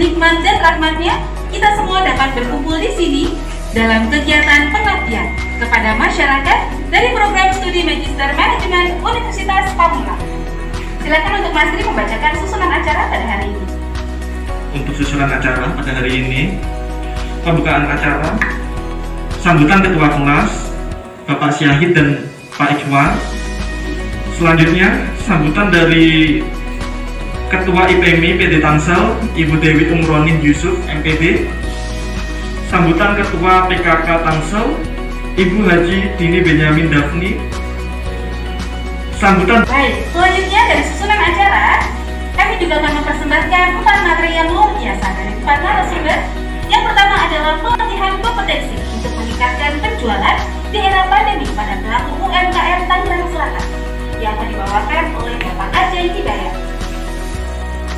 nikmat dan rahmatnya, kita semua dapat berkumpul di sini dalam kegiatan pengabdian kepada masyarakat dari program studi Magister Manajemen Universitas Pamulang. Silakan untuk Mas Tri membacakan susunan acara pada hari ini. Untuk susunan acara pada hari ini, pembukaan acara, sambutan ketua kelas, Bapak Syahid dan Pak Ikhwan. Selanjutnya, sambutan dari Ketua IPMI PD Tangsel, Ibu Dewi Umronin Yusuf, MPD. Sambutan Ketua PKK Tangsel, Ibu Haji Dini Benyamin Dafni. Sambutan. Baik, selanjutnya dari susunan acara, kami juga akan mempersembahkan 4 materi yang luar biasa dari 4 narasumber. Yang pertama adalah pelatihan kompetensi untuk meningkatkan penjualan di era pandemi pada pelaku UMKM Tangerang Selatan yang akan dibawakan oleh Bapak Ajay Hidayat.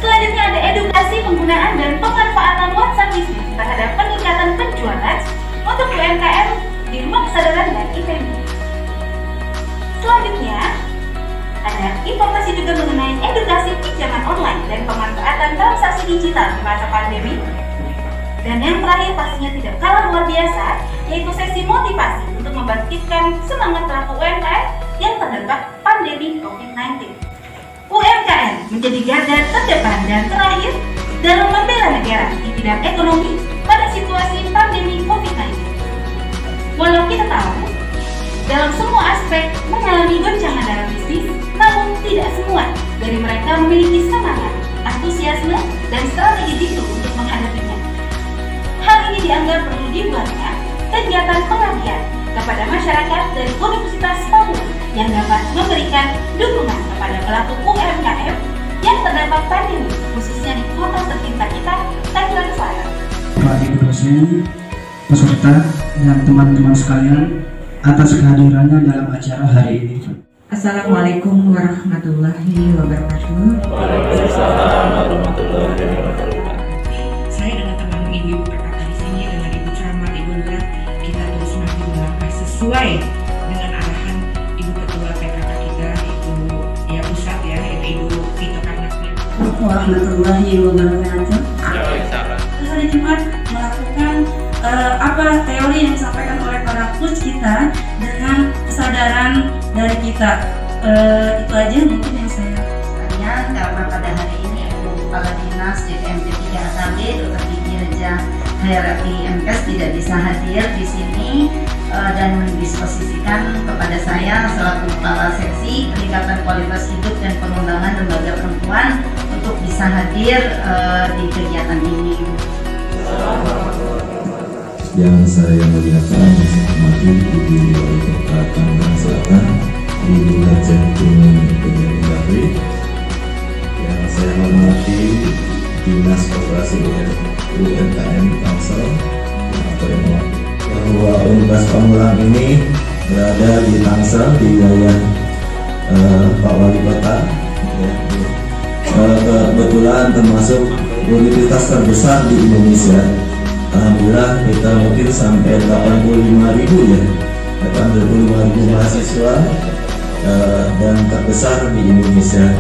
Selanjutnya ada edukasi penggunaan dan pemanfaatan WhatsApp bisnis terhadap peningkatan penjualan untuk UMKM di Rumah Kesadaran dan IPMI. Selanjutnya ada informasi juga mengenai edukasi pinjaman online dan pemanfaatan transaksi digital di masa pandemi. Dan yang terakhir pastinya tidak kalah luar biasa, yaitu sesi motivasi untuk membangkitkan semangat pelaku UMKM yang terdampak pandemi COVID-19. UMKM menjadi garda terdepan dan terakhir dalam membela negara di bidang ekonomi pada situasi pandemi COVID-19. Walau kita tahu, dalam semua aspek mengalami goncangan dalam bisnis, namun tidak semua dari mereka memiliki semangat, antusiasme, dan strategi jitu untuk menghadapinya. Hal ini dianggap perlu dibuatnya kegiatan pengabdian kepada masyarakat dari Universitas Pamulang yang dapat memberikan dukungan kepada pelaku UMKM yang terdampak pandemi, khususnya di kota tercinta kita, Tangerang Selatan. Bapak Ibu dosen, peserta, dan teman-teman sekalian atas kehadirannya dalam acara hari ini. Assalamualaikum warahmatullahi wabarakatuh. Waalaikumsalam warahmatullahi wabarakatuh. Saya dengan teman ibu PKK di sini dengan Ibu Camat, Ibu Lurah, kita terus maju melangkah sesuai dengan arahan Ibu Ketua PKK kita, Ibu Pusat ya, Ibu Vito Karnastia. Warahmatullahi wabarakatuh. Waalaikumsalam. Hari Jumat melakukan teori yang disampaikan oleh para coach kita dengan kesadaran dari kita. Itu aja mungkin yang saya sekalian, karena pada hari ini Ibu Kepala Dinas JPMT 3 AKB Dr. Gigi Reja Hayati MKes tidak bisa hadir di sini dan mendisposisikan kepada saya selaku Kepala Seksi Peningkatan Kualitas Hidup dan Pengembangan Lembaga Perempuan untuk bisa hadir di kegiatan ini. Yang saya muliakan, hormati Ibu Wali Kota Tangerang Selatan, Ibu Haji Dini Benyamin Dafni. Yang saya hormati Dinas Koperasi UMKM Tangsel, bahwa Universitas Pamulang ini berada di Tangsel di wilayah Pak Wali Kota. Kebetulan termasuk universitas terbesar di Indonesia. Alhamdulillah kita mungkin sampai 85.000 ya, 85.000 mahasiswa dan terbesar di Indonesia.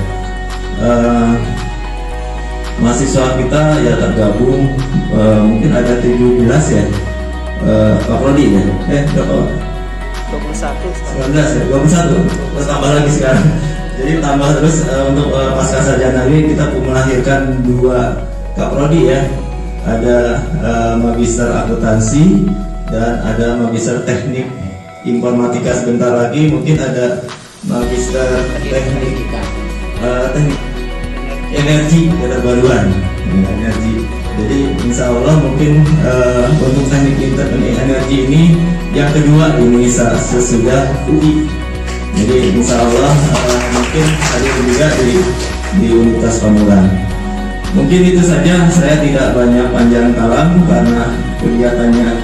Mahasiswa kita ya tergabung mungkin ada 17 ya, Pak Prodi ya, berapa? 21 ya, 21, terus tambah lagi sekarang. Jadi tambah terus untuk pasca sarjana ini kita melahirkan 2 Kak Prodi ya. Ada magister akuntansi dan ada magister teknik informatika sebentar lagi, mungkin ada magister teknik energi terbarukan energi. Jadi insya Allah mungkin untuk teknik energi ini yang kedua ini sesudah UI. Jadi insya Allah mungkin hadir juga di Universitas Pamulang. Mungkin itu saja, saya tidak banyak panjang kalam karena kegiatannya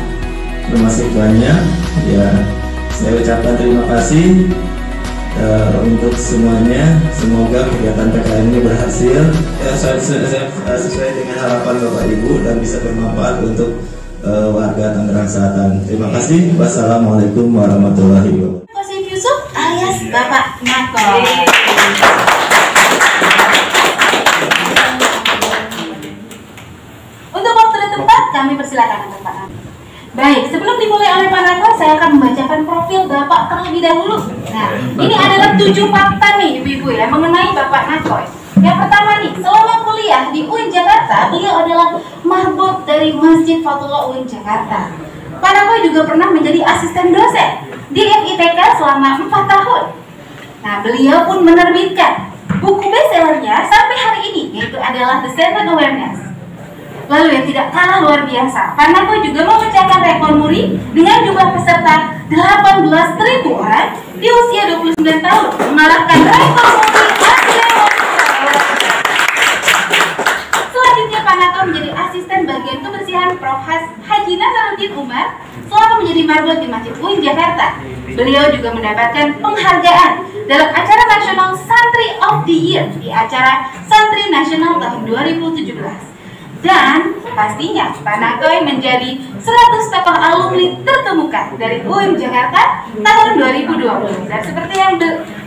termasuk banyak. Ya, saya ucapkan terima kasih untuk semuanya. Semoga kegiatan PKN ini berhasil sesuai dengan harapan Bapak Ibu dan bisa bermanfaat untuk warga Tangerang Selatan. Terima kasih. Wassalamualaikum warahmatullahi wabarakatuh. Kosim Yusuf alias Bapak Nako. kami persilakan untuk Pak Nako. Baik, sebelum dimulai oleh Pak Nako, saya akan membacakan profil Bapak terlebih dahulu. Nah, ini adalah 7 fakta nih Ibu-Ibu ya mengenai Bapak Nako. Yang pertama nih, selama kuliah di UIN Jakarta, beliau adalah marbot dari Masjid Fatullah UIN Jakarta. Pak Nako juga pernah menjadi asisten dosen di FITK selama 4 tahun. Nah, beliau pun menerbitkan buku bestsellernya sampai hari ini, yaitu adalah The Seven Awareness. Lalu yang tidak kalah luar biasa, Pak Nako juga memecahkan rekor muri dengan jumlah peserta 18.000 orang di usia 29 tahun, mengalahkan rekor muri Selanjutnya Pak Nako menjadi asisten bagian kebersihan Prof. Haji Nasaruddin Umar selama menjadi marbot di Masjid UIN Jakarta. Beliau juga mendapatkan penghargaan dalam acara nasional Santri of the Year di acara Santri Nasional tahun 2017. Dan pastinya Pak Nako menjadi 100 tokoh alumni terkemuka dari UIN Jakarta tahun 2020. Dan seperti yang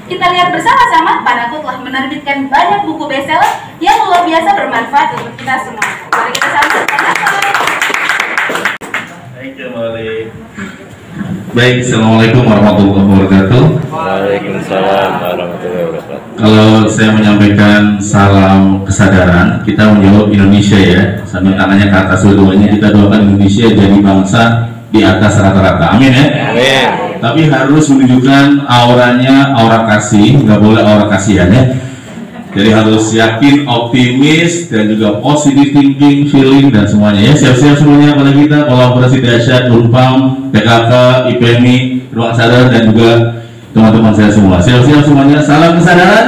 kita lihat bersama-sama, Pak Nako telah menerbitkan banyak buku bestseller yang luar biasa bermanfaat untuk kita semua. Mari kita sambut Pak Nako. Baik, Assalamualaikum warahmatullahi wabarakatuh. Waalaikumsalam warahmatullahi wabarakatuh. Kalau saya menyampaikan salam kesadaran, kita menjawab Indonesia ya, sambil tangannya ke atas dua-duanya, kita doakan Indonesia jadi bangsa di atas rata-rata. Amin ya. Amin. Tapi harus menunjukkan auranya, aura kasih, nggak boleh aura kasihan ya. Jadi harus yakin, optimis, dan juga positive thinking, feeling, dan semuanya ya. Siap-siap semuanya pada kita, kolaborasi dahsyat, Unpam, PKK, IPMI, Ruang Sadar, dan juga teman-teman saya semua. Siap-siap semuanya, salam kesadaran.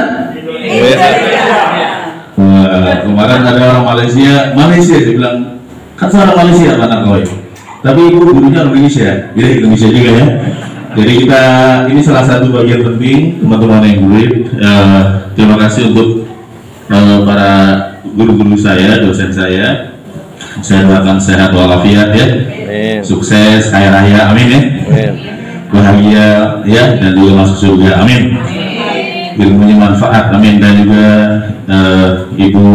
Kemarin ada orang Malaysia dia bilang, kan seorang Malaysia Pak Nako, tapi ibu gurunya Indonesia, jadi Indonesia juga ya. Jadi kita, ini salah satu bagian penting teman-teman yang gurid. Terima kasih untuk para guru-guru saya, dosen saya. Saya doakan sehat walafiat ya, sukses, kaya raya, amin ya, bahagia ya, dan juga masuk surga, amin. Ilmunya manfaat, amin. Dan juga Ibu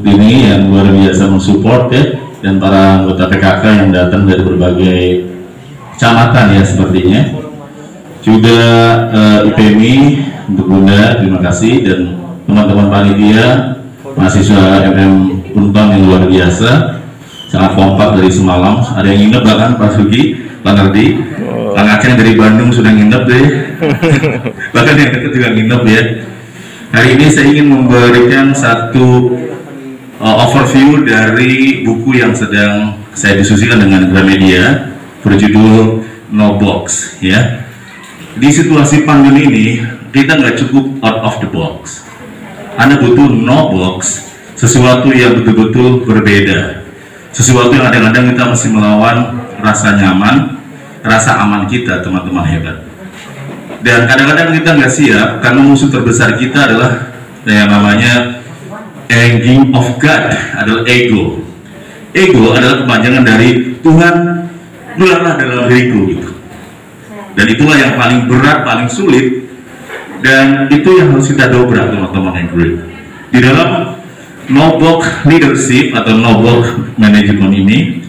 Dini yang luar biasa mensupport ya, dan para anggota PKK yang datang dari berbagai kecamatan ya sepertinya. Juga IPMI untuk Bunda, terima kasih, dan teman-teman panitia, mahasiswa MM Unpam yang luar biasa, sangat kompak dari semalam. Ada yang nginep bahkan Pak Sugi, Pak Nardi, Kang Aceh dari Bandung sudah nginep deh, bahkan yang dekat juga nginep ya. Hari ini saya ingin memberikan satu overview dari buku yang sedang saya diskusikan dengan Gramedia berjudul No Box ya. Di situasi pandemi ini kita nggak cukup out of the box. Anda butuh no box, sesuatu yang betul-betul berbeda, sesuatu yang kadang-kadang kita masih melawan rasa nyaman, rasa aman kita, teman-teman hebat. Dan kadang-kadang kita nggak siap karena musuh terbesar kita adalah yang namanya enemy of God, adalah ego. Ego adalah kepanjangan dari Tuhan, mulailah dalam diriku gitu. Dan itulah yang paling berat, paling sulit, dan itu yang harus kita dobrak teman-teman yang great. Di dalam no box leadership atau no box management ini,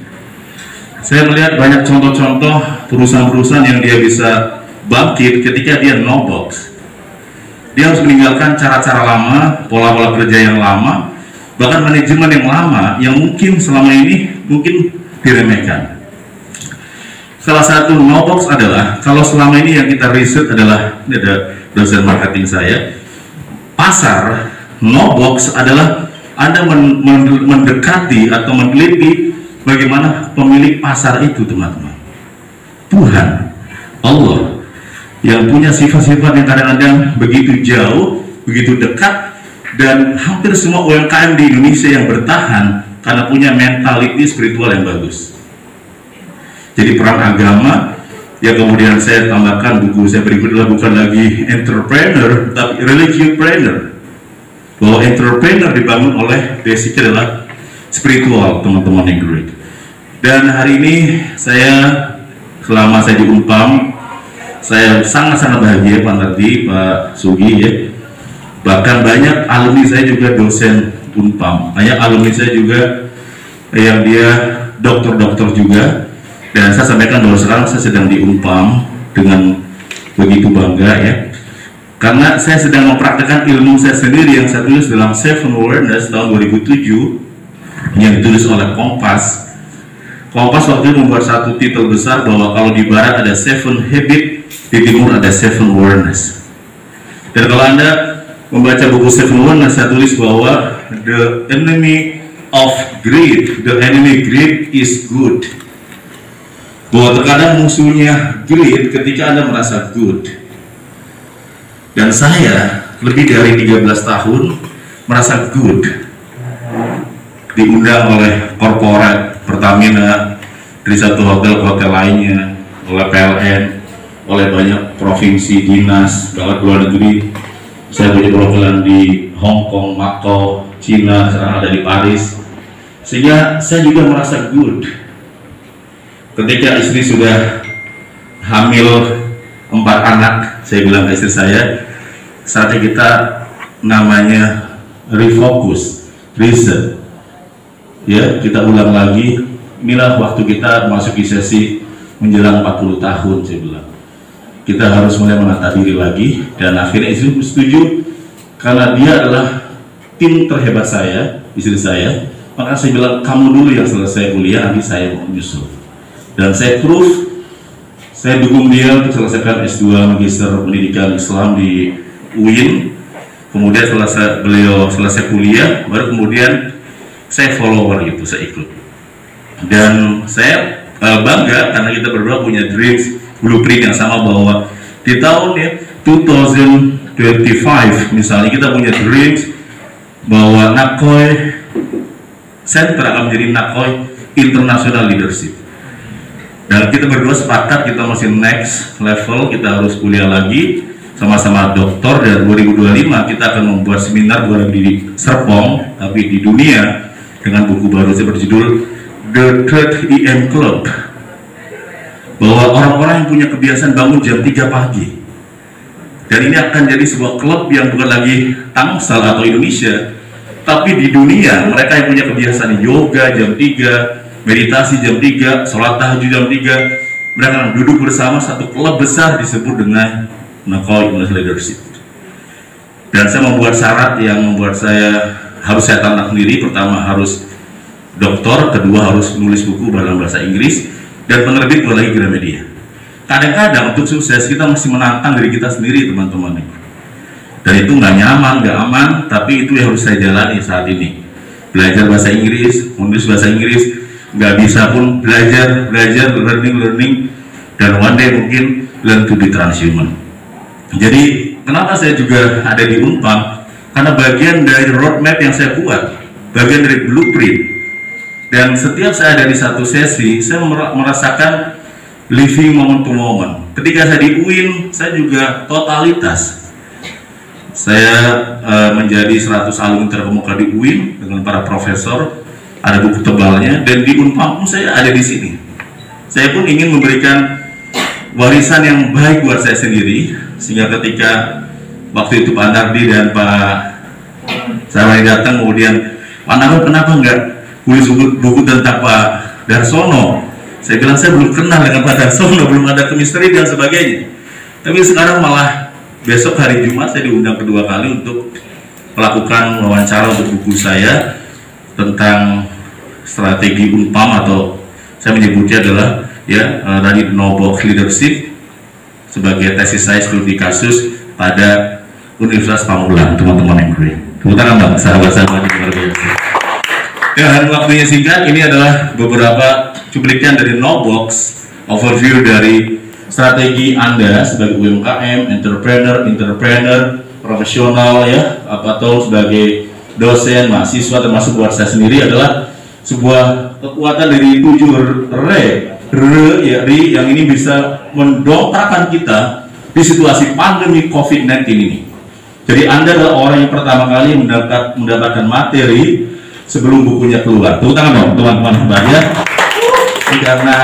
saya melihat banyak contoh-contoh perusahaan-perusahaan yang dia bisa bangkit ketika dia no box. Dia harus meninggalkan cara-cara lama, pola-pola kerja yang lama, bahkan manajemen yang lama yang mungkin selama ini mungkin diremehkan. Salah satu no box adalah, kalau selama ini yang kita riset adalah, ini ada dosen marketing saya, pasar. No box adalah Anda mendekati atau meneliti bagaimana pemilik pasar itu, teman-teman. Tuhan, Allah, yang punya sifat-sifat yang kadang-kadang begitu jauh, begitu dekat, dan hampir semua UMKM di Indonesia yang bertahan karena punya mentality spiritual yang bagus. Jadi perang agama, ya kemudian saya tambahkan buku saya berikutnya bukan lagi entrepreneur, tapi religiopreneur. Bahwa entrepreneur dibangun oleh basicnya adalah spiritual, teman-teman yang great. Dan hari ini selama saya di Unpam, saya sangat-sangat bahagia Pak Nardi, Pak Sugi ya. Bahkan banyak alumni saya juga dosen Unpam, banyak alumni saya juga yang dia dokter-dokter juga. Dan saya sampaikan bahwa sekarang saya sedang di Unpam dengan begitu bangga ya, karena saya sedang mempraktekkan ilmu saya sendiri yang saya tulis dalam Seven Awareness tahun 2007 yang ditulis oleh Kompas. Kompas waktu itu membuat satu titel besar bahwa kalau di barat ada 7 habit, di timur ada 7 awareness. Dan kalau Anda membaca buku 7 awareness, saya tulis bahwa the enemy of greed, the enemy greed is good. Bahwa terkadang musuhnya greed ketika Anda merasa good. Dan saya lebih dari 13 tahun merasa good, diundang oleh korporat Pertamina dari satu hotel ke hotel lainnya, oleh PLN, oleh banyak provinsi, dinas, bahkan luar negeri. Saya punya perwakilan di Hong Kong, Macau, Cina, sekarang ada di Paris. Sehingga saya juga merasa good. Ketika istri sudah hamil 4 anak, saya bilang ke istri saya, saatnya kita namanya refocus, reset. Ya, kita ulang lagi. Inilah waktu kita memasuki sesi menjelang 40 tahun, saya bilang. Kita harus mulai menata diri lagi, dan akhirnya istri setuju karena dia adalah tim terhebat saya, istri saya. Maka saya bilang, kamu dulu yang selesai kuliah, nanti saya mau menyusul. Dan saya proof, saya dukung dia untuk selesaikan S2 Magister Pendidikan Islam di UIN. Kemudian setelah beliau selesai kuliah, baru kemudian saya follower gitu, saya ikut. Dan saya bangga karena kita berdua punya dreams, blueprint yang sama, bahwa di tahun 2025 misalnya kita punya dreams bahwa Nakoi Center akan menjadi Nakoi International Leadership. Dan kita berdua sepakat kita masih next level, kita harus kuliah lagi sama-sama doktor, dan 2025 kita akan membuat seminar bukan di Serpong tapi di dunia dengan buku baru saya berjudul The Third EM Club, bahwa orang-orang yang punya kebiasaan bangun jam 3 pagi, dan ini akan jadi sebuah klub yang bukan lagi Tangsel atau Indonesia, tapi di dunia. Mereka yang punya kebiasaan yoga jam 3, meditasi jam 3, sholat tahajud jam 3, mereka akan duduk bersama satu klub besar disebut dengan Nakoi International Leadership. Dan saya membuat syarat yang membuat saya harus saya tantang sendiri. Pertama harus doktor, kedua harus menulis buku dalam bahasa Inggris, dan penerbit bukan lagi Gramedia. Kadang-kadang untuk sukses kita mesti menantang diri kita sendiri, teman-teman. Dan itu nggak nyaman, nggak aman, tapi itu yang harus saya jalani saat ini. Belajar bahasa Inggris, menulis bahasa Inggris, nggak bisa pun belajar, learning, dan one day mungkin learn to be transhuman. Jadi kenapa saya juga ada di Unpam? Karena bagian dari roadmap yang saya buat, bagian dari blueprint. Dan setiap saya ada di satu sesi, saya merasakan living moment to moment. Ketika saya di UIN, saya juga totalitas. Saya menjadi 100 alumni terkemuka di UIN dengan para profesor, ada buku tebalnya, dan di Unpam pun saya ada di sini. Saya pun ingin memberikan warisan yang baik buat saya sendiri, sehingga ketika waktu itu Pak Nardi dan Pak Sarwani datang, kemudian Pak Nardi kenapa enggak tulis buku tentang Pak Darsono? Saya bilang saya belum kenal dengan Pak Darsono, belum ada chemistry dan sebagainya. Tapi sekarang malah besok hari Jumat saya diundang kedua kali untuk melakukan wawancara untuk buku saya tentang strategi Unpam, atau saya menyebutnya adalah tadi No-Box Leadership, sebagai tesis saya studi kasus pada Universitas Pamulang, teman-teman yang keren. Tepuk tangan Bang, sahabat-sahabat yang luar biasa. Dan waktunya singkat, ini adalah beberapa cuplikan dari No-Box, overview dari strategi Anda sebagai UMKM, entrepreneur, profesional atau sebagai dosen, mahasiswa, termasuk buat saya sendiri adalah sebuah kekuatan dari 7 R yang ini bisa mendongkrakkan kita di situasi pandemi COVID-19 ini. Jadi Anda adalah orang yang pertama kali mendapatkan materi sebelum bukunya keluar. Tepuk tangan dong teman-teman bahagia. Karena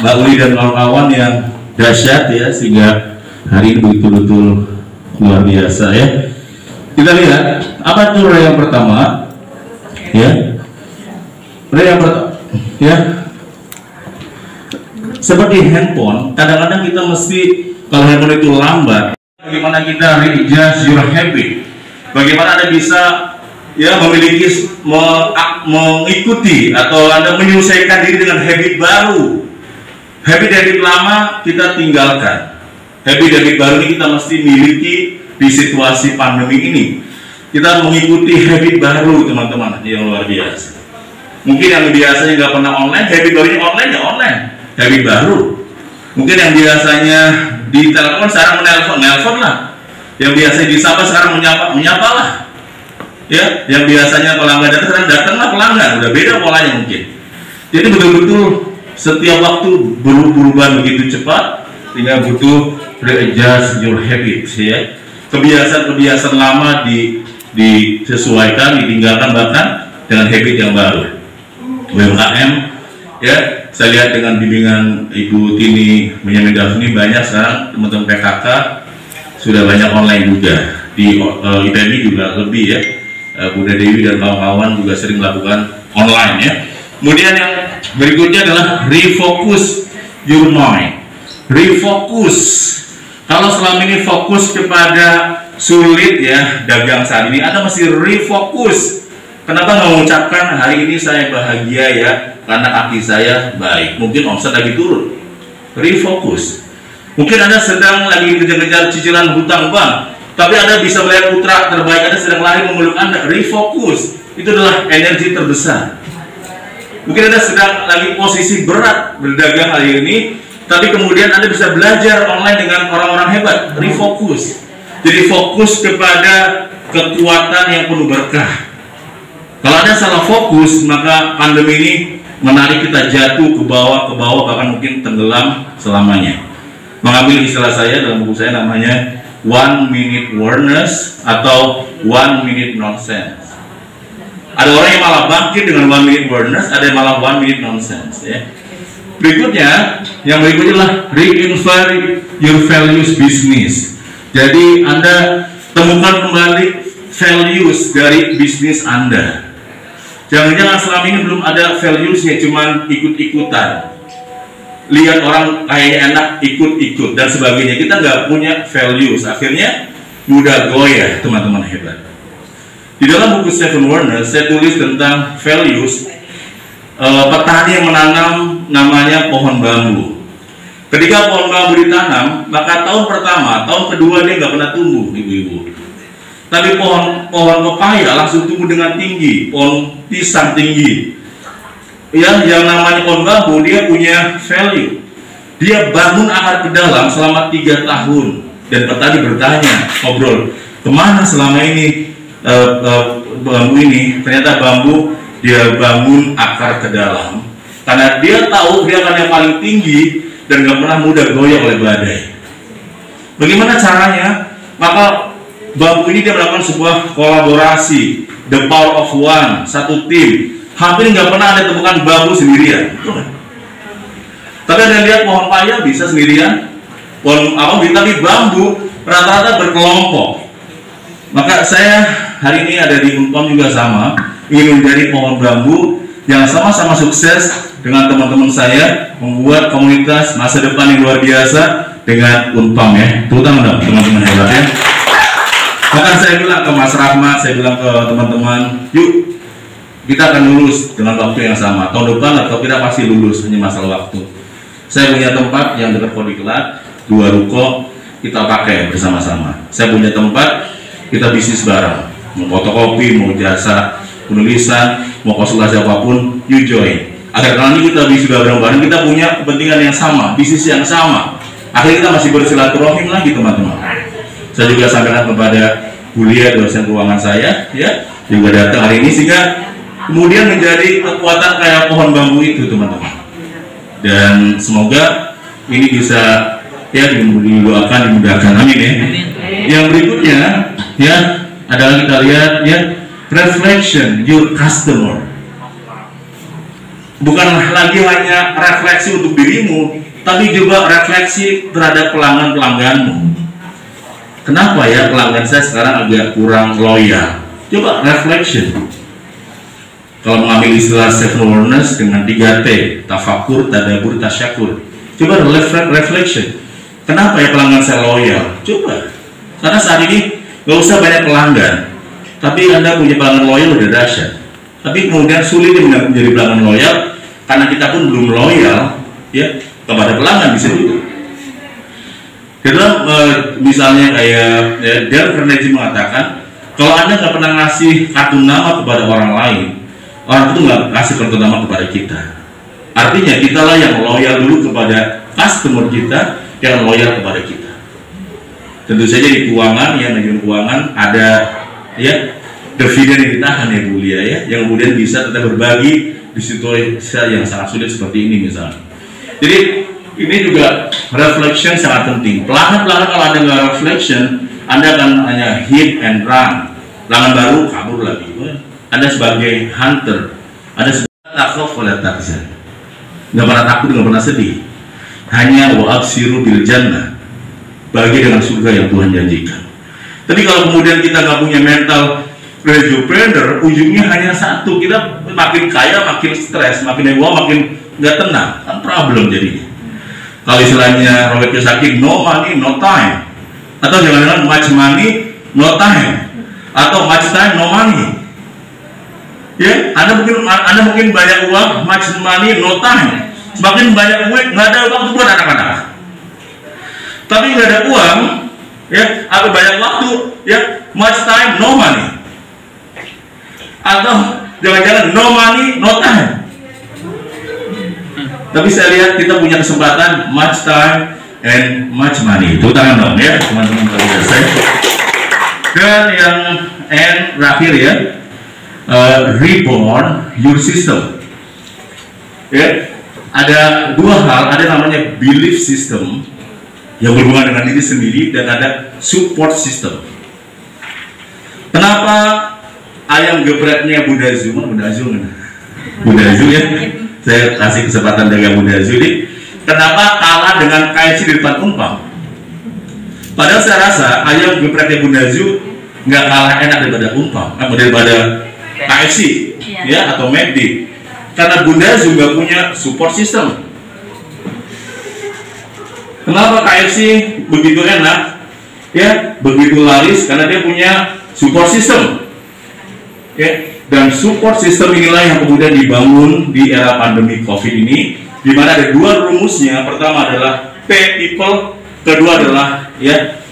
Mbak Uli dan kawan-kawan yang dahsyat sehingga hari ini betul-betul luar biasa Kita lihat apa tuh yang pertama R yang pertama seperti handphone, kadang-kadang kita mesti, kalau handphone itu lambat, bagaimana kita readjust your habit, bagaimana Anda bisa ya memiliki, mengikuti atau Anda menyesuaikan diri dengan habit baru. Habit lama kita tinggalkan. Habit baru ini kita mesti miliki di situasi pandemi ini. Kita mengikuti habit baru, teman-teman, yang luar biasa. Mungkin yang biasanya nggak pernah online, habit barunya online ya online. Habit baru. Mungkin yang biasanya di telepon sekarang menelpon lah. Yang biasanya disapa sekarang menyapa lah. Ya, yang biasanya pelanggan datang sekarang datanglah pelanggan. Udah beda polanya mungkin. Jadi betul-betul setiap waktu berubah begitu cepat, tinggal butuh readjust your habits ya. Kebiasaan-kebiasaan lama disesuaikan, ditinggalkan bahkan dengan habit yang baru. UMKM ya, saya lihat dengan bimbingan Ibu Tini Benyamin ini banyak sekarang teman-teman PKK sudah banyak online juga. Di IPMI juga lebih ya. Bunda Dewi dan kawan-kawan juga sering melakukan online ya. Kemudian yang berikutnya adalah refocus your mind. Refocus. Kalau selama ini fokus kepada sulit ya dagang saat ini, Anda mesti refocus. Kenapa nggak mengucapkan hari ini saya bahagia ya karena kaki saya baik, mungkin omset lagi turun. Refocus. Mungkin Anda sedang lagi kejar-kejar cicilan hutang bank, tapi Anda bisa melihat putra terbaik Anda sedang lari memeluk Anda. Refocus. Itu adalah energi terbesar. Mungkin Anda sedang lagi posisi berat berdagang hari ini, tapi kemudian Anda bisa belajar online dengan orang-orang hebat. Refocus. Jadi fokus kepada kekuatan yang penuh berkah. Kalau Anda salah fokus, maka pandemi ini menarik kita jatuh ke bawah, bahkan mungkin tenggelam selamanya. Mengambil istilah saya dalam buku saya namanya 1 minute awareness atau 1 minute nonsense. Ada orang yang malah bangkit dengan 1 minute awareness, ada yang malah 1 minute nonsense ya. Berikutnya, yang berikutnya adalah reinvent your values business. Jadi Anda temukan kembali values dari bisnis Anda. Jangan-jangan selama ini belum ada valuesnya, cuman ikut-ikutan. Lihat orang kayaknya enak, ikut-ikut dan sebagainya. Kita nggak punya values, akhirnya mudah goyah, teman-teman hebat. Di dalam buku Seven Warner, saya tulis tentang values. Petani yang menanam namanya pohon bambu. Ketika pohon bambu ditanam, maka tahun pertama, tahun kedua dia nggak pernah tumbuh, ibu-ibu. Tapi pohon pepaya langsung tumbuh dengan tinggi, pohon pisang tinggi. Yang namanya pohon bambu, dia punya value. Dia bangun akar ke dalam selama 3 tahun. Dan petani bertanya, ngobrol, kemana selama ini bambu ini? Ternyata bambu dia bangun akar ke dalam. Karena dia tahu dia akan yang paling tinggi dan gak pernah mudah goyah oleh badai. Bagaimana caranya? Maka bambu ini dia melakukan sebuah kolaborasi, the power of one, satu tim. Hampir nggak pernah Anda temukan bambu sendirian. Tapi Anda lihat pohon paya bisa sendirian, pohon tapi bambu rata-rata berkelompok. Maka saya hari ini ada di Unpam juga sama, ingin menjadi pohon bambu yang sama-sama sukses dengan teman-teman saya membuat komunitas masa depan yang luar biasa dengan Unpam ya. Terutama teman-teman hebat ya. Bahkan saya bilang ke Mas Rahmat, saya bilang ke teman-teman, yuk kita akan lulus dengan waktu yang sama. Tahun depan atau kita pasti lulus, hanya masalah waktu. Saya punya tempat yang dekat Podiklat, 2 ruko, kita pakai bersama-sama. Saya punya tempat, kita bisnis bareng. Mau fotokopi, mau jasa penulisan, mau konsultasi apapun, you join. Agar nanti kita bisa bareng-bareng, kita punya kepentingan yang sama, bisnis yang sama. Akhirnya kita masih bersilaturahim lagi, teman-teman. Saya juga sampaikan kepada Bulia, dosen keuangan saya, ya, juga datang hari ini, sehingga kemudian menjadi kekuatan kayak pohon bambu itu, teman-teman. Dan semoga ini bisa ya didoakan, dimudahkan, amin ya. Yang berikutnya ya adalah kita lihat ya reflection your customer. Bukan lagi hanya refleksi untuk dirimu, tapi juga refleksi terhadap pelanggan-pelangganmu. Kenapa ya pelanggan saya sekarang agak kurang loyal? Coba reflection. Kalau mengambil istilah self-awareness dengan 3T, tafakur, tadabur, tasyakur. Coba reflection. Kenapa ya pelanggan saya loyal? Coba. Karena saat ini nggak usah banyak pelanggan, tapi Anda punya pelanggan loyal udah dahsyat. Tapi kemudian sulit menjadi pelanggan loyal karena kita pun belum loyal ya kepada pelanggan bisa juga. Dalam misalnya kayak Dale Carnegie mengatakan, kalau Anda nggak pernah ngasih kartu nama kepada orang lain, orang itu nggak kasih kartu nama kepada kita. Artinya kita lah yang loyal dulu kepada customer kita, yang loyal kepada kita. Tentu saja di keuangan, ya manajemen keuangan ada ya dividen yang ditahan ya Bu Lia ya, yang kemudian bisa tetap berbagi di situasi yang sangat sulit seperti ini misalnya. Jadi ini juga reflection sangat penting. Pelanggan-pelanggan kalau Anda nggak reflection, Anda akan hanya hit and run. Pelanggan baru kabur lagi. Anda sebagai hunter, Anda takut oleh takzan. Nggak pernah takut, nggak pernah sedih. Hanya wa'absiru bil jannah, bagi dengan surga yang Tuhan janjikan. Tapi kalau kemudian kita nggak punya mental entrepreneur, ujungnya hanya satu, kita makin kaya, makin stres, makin ego, makin nggak tenang, kan problem jadinya. Kalau istilahnya Robert Kiyosaki, no money, no time. Atau jangan-jangan much money, no time. Atau much time, no money. Ya, Anda mungkin banyak uang, much money, no time. Semakin banyak duit, nggak ada waktu buat anak-anak. Tapi nggak ada uang, ya, atau banyak waktu, ya, much time, no money. Atau jangan-jangan no money, no time. Tapi saya lihat kita punya kesempatan much time and much money. Tepuk tangan dong ya teman-teman kalian saya. Dan yang terakhir ya, reborn your system. Ya, ada dua hal, ada namanya belief system yang berhubungan dengan diri sendiri dan ada support system. Kenapa ayam gepreknya Bunda Zul ya? Saya kasih kesempatan dengan Bunda Zuli. Kenapa kalah dengan KFC di depan Umpam? Padahal saya rasa ayam gepreknya Bunda Zul nggak kalah enak daripada Umpam, daripada KFC, ya atau McD. Karena Bunda Zul nggak punya support system. Kenapa KFC begitu enak? Ya, begitu laris karena dia punya support system. Ya. Dan support system inilah yang kemudian dibangun di era pandemi COVID ini, di mana ada dua rumusnya. Pertama adalah people, kedua adalah ya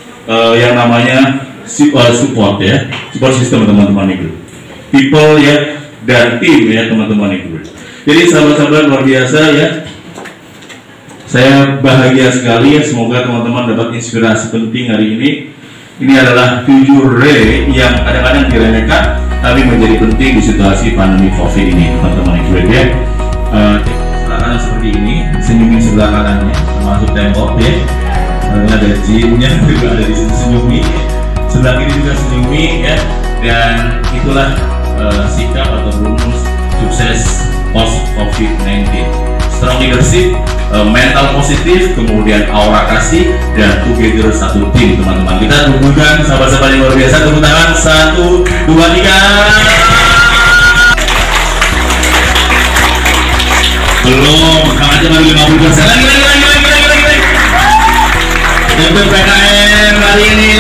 yang namanya support ya, support system teman-teman itu. People ya dan tim ya teman-teman itu. Jadi sahabat-sahabat luar biasa ya, saya bahagia sekali ya. Semoga teman-teman dapat inspirasi penting hari ini. Ini adalah 7 re yang kadang-kadang diremehkan tapi menjadi penting di situasi pandemi COVID ini, teman-teman ibu ya. Sebelah kanan seperti ini, senyumin sebelah kanannya, termasuk tembok ya. Ada jinnya juga ada di sini senyumi. Sebelah kiri juga senyumi ya. Dan itulah sikap atau rumus sukses post COVID-19. Strong leadership, mental positif, kemudian aura kasih, dan together satu tim teman-teman. Kita tunggukan sahabat-sahabat yang luar biasa, tepuk tangan 1, 2, 3. Belum, tangannya baru 50%. Lagi. Untuk PKM hari ini